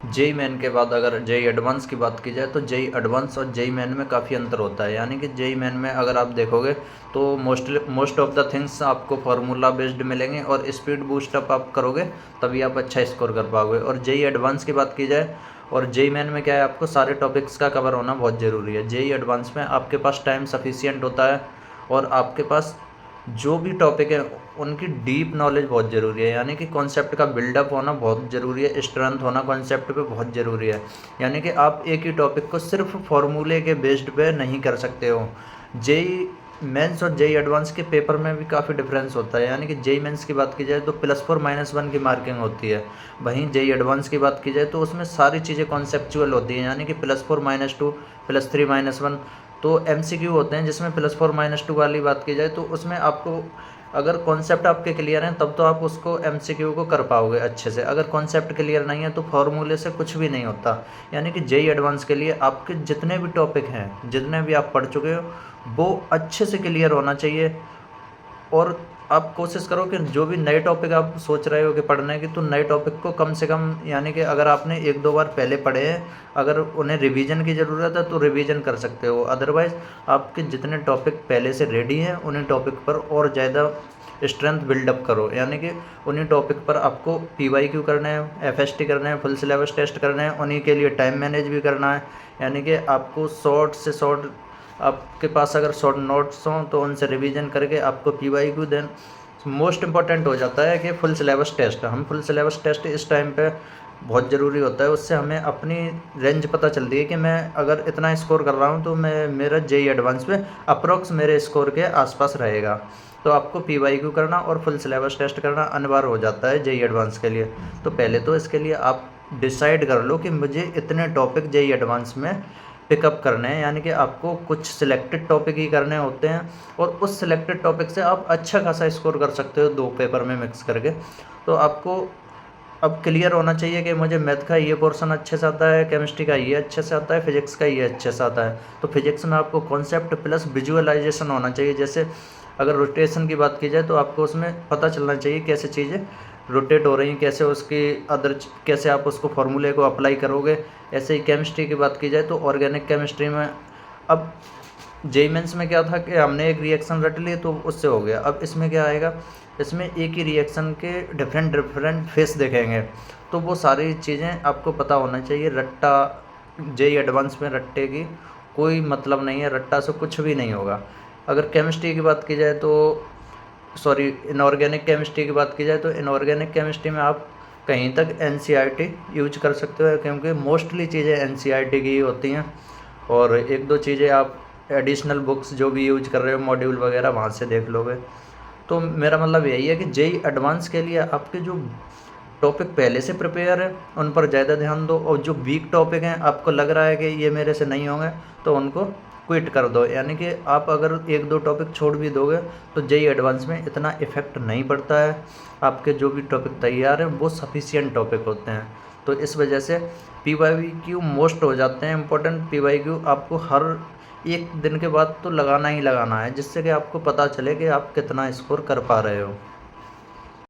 JEE main के बाद अगर जेई एडवांस की बात की जाए तो जेई एडवांस और जेई मेन में काफ़ी अंतर होता है। यानी कि जेई मेन में अगर आप देखोगे तो मोस्ट ऑफ द थिंग्स आपको फार्मूला बेस्ड मिलेंगे और स्पीड बूस्ट अप आप करोगे तभी आप अच्छा स्कोर कर पाओगे। और जेई एडवांस की बात की जाए और जेई मेन में क्या है, आपको सारे टॉपिक्स का कवर होना बहुत ज़रूरी है। जेई एडवांस में आपके पास टाइम सफिशियंट होता है और आपके पास जो भी टॉपिक है उनकी डीप नॉलेज बहुत ज़रूरी है। यानी कि कॉन्सेप्ट का बिल्डअप होना बहुत ज़रूरी है, स्ट्रेंथ होना कॉन्सेप्ट पे बहुत ज़रूरी है। यानी कि आप एक ही टॉपिक को सिर्फ फार्मूले के बेस्ड पे नहीं कर सकते हो। जेई मेंस और जेई एडवांस के पेपर में भी काफ़ी डिफरेंस होता है। यानी कि जेई मेंस की बात की जाए तो +4 - 1 की मार्किंग होती है, वहीं जेई एडवांस की बात की जाए तो उसमें सारी चीज़ें कॉन्सेप्चुअल होती हैं। यानी कि +4 - 2 +3 - 1 तो एमसीक्यू होते हैं, जिसमें +4 - 2 वाली बात की जाए तो उसमें आपको अगर कॉन्सेप्ट आपके क्लियर हैं तब तो आप उसको एमसीक्यू को कर पाओगे अच्छे से। अगर कॉन्सेप्ट क्लियर नहीं है तो फार्मूले से कुछ भी नहीं होता। यानी कि जेई एडवांस के लिए आपके जितने भी टॉपिक हैं, जितने भी आप पढ़ चुके हो, वो अच्छे से क्लियर होना चाहिए। और आप कोशिश करो कि जो भी नए टॉपिक आप सोच रहे हो कि पढ़ने की, तो नए टॉपिक को कम से कम, यानी कि अगर आपने 1-2 बार पहले पढ़े हैं, अगर उन्हें रिवीजन की ज़रूरत है तो रिवीजन कर सकते हो। अदरवाइज़ आपके जितने टॉपिक पहले से रेडी हैं उन्हीं टॉपिक पर और ज़्यादा स्ट्रेंथ बिल्डअप करो। यानी कि उन्हीं टॉपिक पर आपको पीवाईक्यू करना है, एफएसटी करना है, फुल सिलेबस टेस्ट करना है, उन्हीं के लिए टाइम मैनेज भी करना है। यानी कि आपको शॉर्ट से शॉर्ट, आपके पास अगर शॉर्ट नोट्स हों तो उनसे रिवीजन करके आपको पीवाईक्यू देन मोस्ट इम्पॉर्टेंट हो जाता है कि फुल सिलेबस टेस्ट। हम फुल सिलेबस टेस्ट इस टाइम पे बहुत ज़रूरी होता है, उससे हमें अपनी रेंज पता चलती है कि मैं अगर इतना स्कोर कर रहा हूँ तो मैं मेरा जेई एडवांस में अप्रोक्स मेरे स्कोर के आसपास रहेगा। तो आपको पीवाईक्यू करना और फुल सिलेबस टेस्ट करना अनिवार्य हो जाता है जेई एडवांस के लिए। तो पहले तो इसके लिए आप डिसाइड कर लो कि मुझे इतने टॉपिक जेई एडवांस में पिकअप करने हैं। यानी कि आपको कुछ सिलेक्टेड टॉपिक ही करने होते हैं और उस सिलेक्टेड टॉपिक से आप अच्छा खासा स्कोर कर सकते हो 2 पेपर में मिक्स करके। तो आपको अब क्लियर होना चाहिए कि मुझे मैथ का ये पोर्शन अच्छे से आता है, केमिस्ट्री का ये अच्छे से आता है, फिजिक्स का ये अच्छे से आता है। तो फिजिक्स में आपको कॉन्सेप्ट प्लस विजुअलाइजेशन होना चाहिए। जैसे अगर रोटेशन की बात की जाए तो आपको उसमें पता चलना चाहिए कैसे चीज़ें रोटेट हो रही हैं, कैसे उसकी कैसे आप उसको फार्मूले को अप्लाई करोगे। ऐसे ही केमिस्ट्री की बात की जाए तो ऑर्गेनिक केमिस्ट्री में अब जेईई मेंस में क्या था कि हमने एक रिएक्शन रट ली तो उससे हो गया। अब इसमें क्या आएगा, इसमें एक ही रिएक्शन के डिफरेंट फेस देखेंगे। तो वो सारी चीज़ें आपको पता होना चाहिए। रट्टा जेईई एडवांस में रट्टे की कोई मतलब नहीं है, रट्टा से कुछ भी नहीं होगा। अगर केमिस्ट्री की बात की जाए तो सॉरी इनऑर्गेनिक केमिस्ट्री की बात की जाए तो इनऑर्गेनिक केमिस्ट्री में आप कहीं तक एनसीईआरटी यूज कर सकते हो, क्योंकि मोस्टली चीज़ें एनसीईआरटी की ही होती हैं। और 1-2 चीज़ें आप एडिशनल बुक्स जो भी यूज कर रहे हो मॉड्यूल वगैरह वहाँ से देख लोगे। तो मेरा मतलब यही है कि जेईई एडवांस के लिए आपके जो टॉपिक पहले से प्रिपेयर है उन पर ज़्यादा ध्यान दो, और जो वीक टॉपिक हैं आपको लग रहा है कि ये मेरे से नहीं होंगे तो उनको क्विट कर दो। यानी कि आप अगर 1-2 टॉपिक छोड़ भी दोगे तो जेईई एडवांस में इतना इफेक्ट नहीं पड़ता है। आपके जो भी टॉपिक तैयार हैं वो सफिशिएंट टॉपिक होते हैं। तो इस वजह से पीवाईक्यू मोस्ट हो जाते हैं इम्पोर्टेंट। पीवाईक्यू आपको हर 1 दिन के बाद तो लगाना ही लगाना है, जिससे कि आपको पता चले कि आप कितना स्कोर कर पा रहे हो।